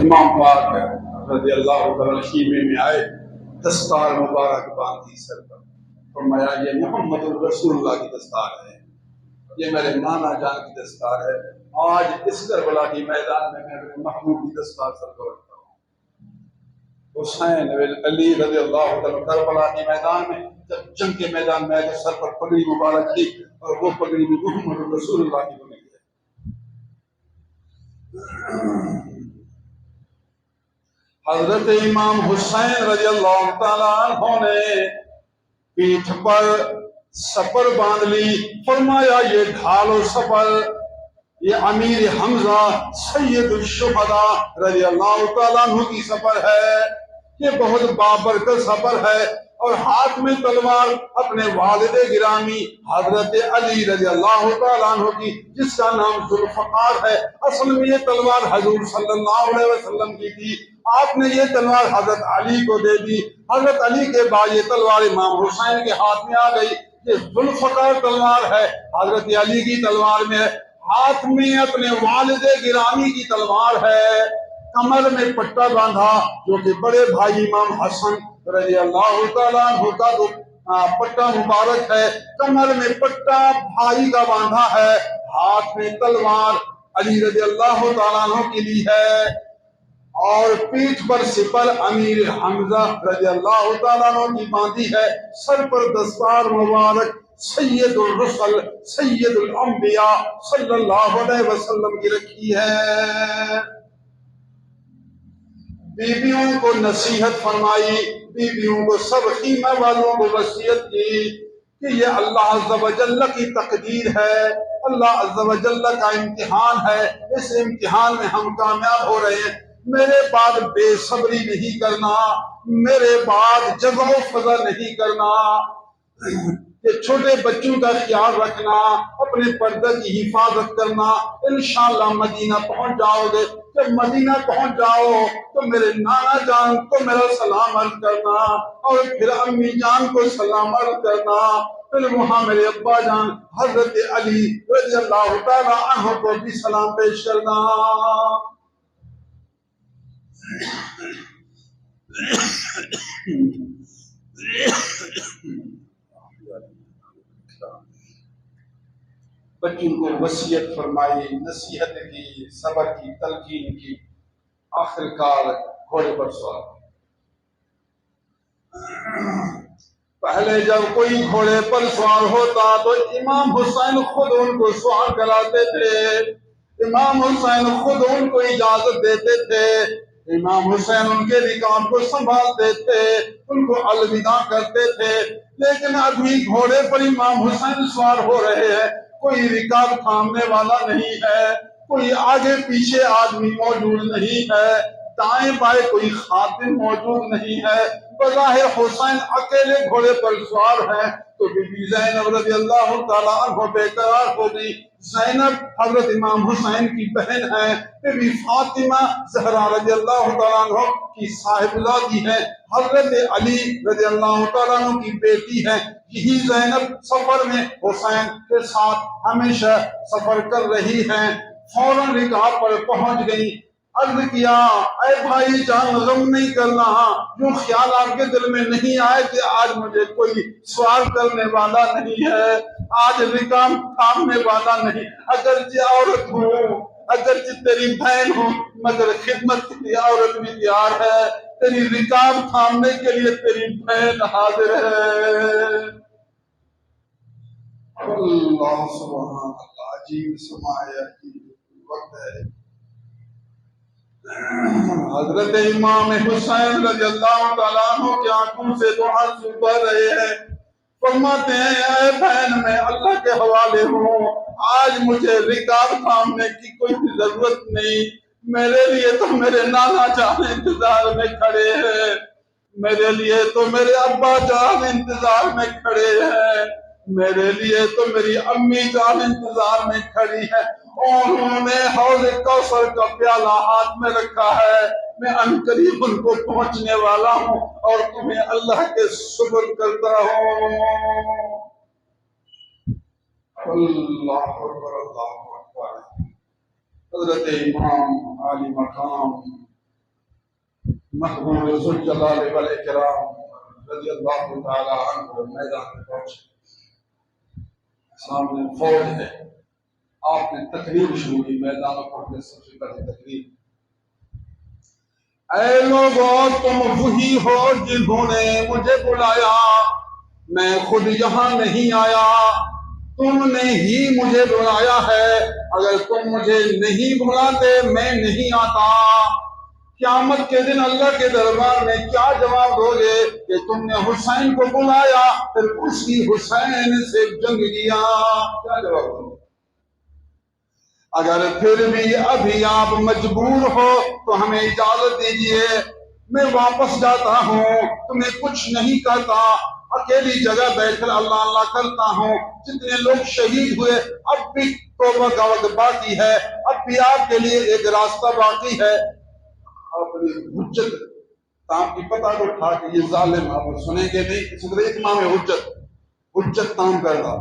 امام پاک رضی اللہ تعالیٰ خیمے میں آئے، دستار مبارک باندھی سر پر، فرمایا یہ محمد الرسول اللہ کی دستار ہے، یہ میرے نانا جان کی دستار ہے، آج اس کربلا کی میدان میں میں اپنے محبوب کی دستار سر پر رکھتا ہوں۔ حسین علی رضی اللہ تعالیٰ کربلا کے میدان میں جب جنگ کے میدان میں آئے تو سر پر پگڑی مبارک تھی، اور وہ پگڑی بھی محمد الرسول اللہ کی بنی ہے۔ حضرت امام حسین رضی اللہ تعالیٰ عنہ نے پیٹھ پر سپر باندھ لی، فرمایا یہ ڈھال و سپر یہ امیر حمزہ سید الشہداء رضی اللہ تعالیٰ عنہ کی سپر ہے، یہ بہت بابرکت سپر ہے، اور ہاتھ میں تلوار اپنے والد گرامی حضرت علی رضی اللہ تعالیٰ عنہ کی، جس کا نام ذوالفقار ہے۔ اصل میں یہ تلوار حضور صلی اللہ علیہ وسلم کی تھی، آپ نے یہ تلوار حضرت علی کو دے دی، حضرت علی کے بعد یہ تلوار امام حسین کے ہاتھ میں آ گئی۔ یہ ذوالفقار تلوار ہے، حضرت علی کی تلوار میں ہے، ہاتھ میں اپنے والد گرامی کی تلوار ہے، کمر میں پٹا باندھا جو کہ بڑے بھائی امام حسن رضی اللہ تعالیٰ عنہ کا تو پٹا مبارک ہے، کمر میں پٹا بھائی کا باندھا ہے، ہاتھ میں تلوار علی رضی اللہ تعالیٰ عنہ کے لیے ہے، اور پیٹھ پر سپر امیر حمزہ رضی اللہ تعالیٰ عنہ کی باندھی ہے، سر پر دستار مبارک سید الرسل سید الانبیاء صلی اللہ علیہ وسلم کی رکھی ہے۔ بیویوں کو نصیحت فرمائی، بیویوں کو سب خیمہ والوں کو وصیت کی کہ یہ اللہ عز و جل کی تقدیر ہے، اللہ عز و جل کا امتحان ہے، اس امتحان میں ہم کامیاب ہو رہے ہیں، میرے بعد بے صبری نہیں کرنا، میرے بعد جزع و فضا نہیں کرنا، کہ چھوٹے بچوں کا خیال رکھنا، اپنے پردے کی حفاظت کرنا، انشاءاللہ مدینہ پہنچ جاؤ گے، جب مدینہ پہنچ جاؤ تو میرے نانا جان کو میرا سلام عرض کرنا، اور پھر امی جان کو سلام عرض کرنا، پھر وہاں میرے ابا جان حضرت علی رضی اللہ تعالیٰ عنہ کو بھی سلام پیش کرنا۔ بچوں کو وصیت فرمائی، نصیحت کی، صبر کی، تلقین کی، آخر کار گھوڑے پر سوار۔ پہلے جب کوئی گھوڑے پر سوار ہوتا تو امام حسین خود ان کو سوار کراتے تھے، امام حسین خود ان کو اجازت دیتے تھے، امام حسین ان کے رکاب کو سنبھالتے تھے، ان کو الوداع کرتے تھے، لیکن ابھی گھوڑے پر امام حسین سوار ہو رہے ہیں، کوئی رکاب تھامنے والا نہیں ہے، کوئی آگے پیچھے آدمی موجود نہیں ہے، دائیں بائیں کوئی خادم موجود نہیں ہے، بظاہر حسین اکیلے گھوڑے پر سوار ہیں، تو بی بی زینب رضی اللہ تعالیٰ عنہ بے قرار ہو گئی۔ زینب حضرت امام حسین کی بہن ہے، بی بی فاطمہ زہرا رضی اللہ تعالیٰ عنہ کی صاحبزادی ہے، حضرت علی رضی اللہ تعالیٰ عنہ کی بیٹی ہے، یہی زینب سفر میں حسین کے ساتھ ہمیشہ سفر کر رہی ہیں، فوراً رکاب پر پہنچ گئی، عرض کیا اے بھائی جان غم نہیں کرنا، جو خیال آپ کے دل میں نہیں آئے کہ آج مجھے کوئی سوال کرنے والا نہیں ہے، آج رکاب تھامنے والا نہیں، اگرچہ عورت ہوں، اگرچہ تیری بہن ہوں، مگر خدمت کی عورت بھی تیار ہے، تیری رکاب تھامنے کے لیے تیری بہن حاضر ہے۔ اللہ سبحان اللہ، عجیب سمایا کی وقت ہے۔ حضرت امام حسین رضی اللہ تعالیٰ عنہ کی آنکھوں سے تو آنسو بہ رہے ہیں، فرماتے ہیں اے بہن میں اللہ کے حوالے ہوں، آج مجھے رکاب تھامنے کی کوئی ضرورت نہیں، میرے لیے تو میرے نانا جان انتظار میں کھڑے ہیں، میرے لیے تو میرے ابا جان انتظار میں کھڑے ہیں، میرے لیے تو میری امی جان انتظار میں کھڑی ہے، اور انہوں نے حوض کوثر کا پیالہ ہاتھ میں رکھا ہے، میں عنقریب ان کو پہنچنے والا ہوں اور تمہیں اللہ کے سپرد کرتا ہوں۔ اللہ اکبر، اللہ اکبر۔ حضرت امام عالی مقام محبوب ذوالجلال والاکرام رضی اللہ تعالی عنہ میدان میں پہنچے، سامنے فوج ہے، آپ نے تقریر شروع کی، میدان پر سب سے پہلے تقریر، اے لوگوں تم وہی ہو جنہوں نے مجھے بلایا، میں خود یہاں نہیں آیا، تم نے ہی مجھے بلایا ہے، اگر تم مجھے نہیں بلاتے میں نہیں آتا۔ قیامت کے دن اللہ کے دربار میں کیا جواب دو گے کہ تم نے حسین کو بلایا پھر اس کی حسین سے جنگ کیا؟ کیا جواب دو گے؟ اگر پھر بھی ابھی آپ مجبور ہو تو ہمیں اجازت دیجیے، میں واپس جاتا ہوں، تمہیں کچھ نہیں کرتا، اکیلی جگہ بیٹھ کر اللہ اللہ کرتا ہوں۔ جتنے لوگ شہید ہوئے اب بھی توبہ کا وقت باقی ہے، اب بھی آپ کے لیے ایک راستہ باقی ہے۔ اپنی حجت تام کی پتہ کو اٹھا کے یہ ظالم آپ سنیں گے نہیں، اس لیے امام حجت تام کرنا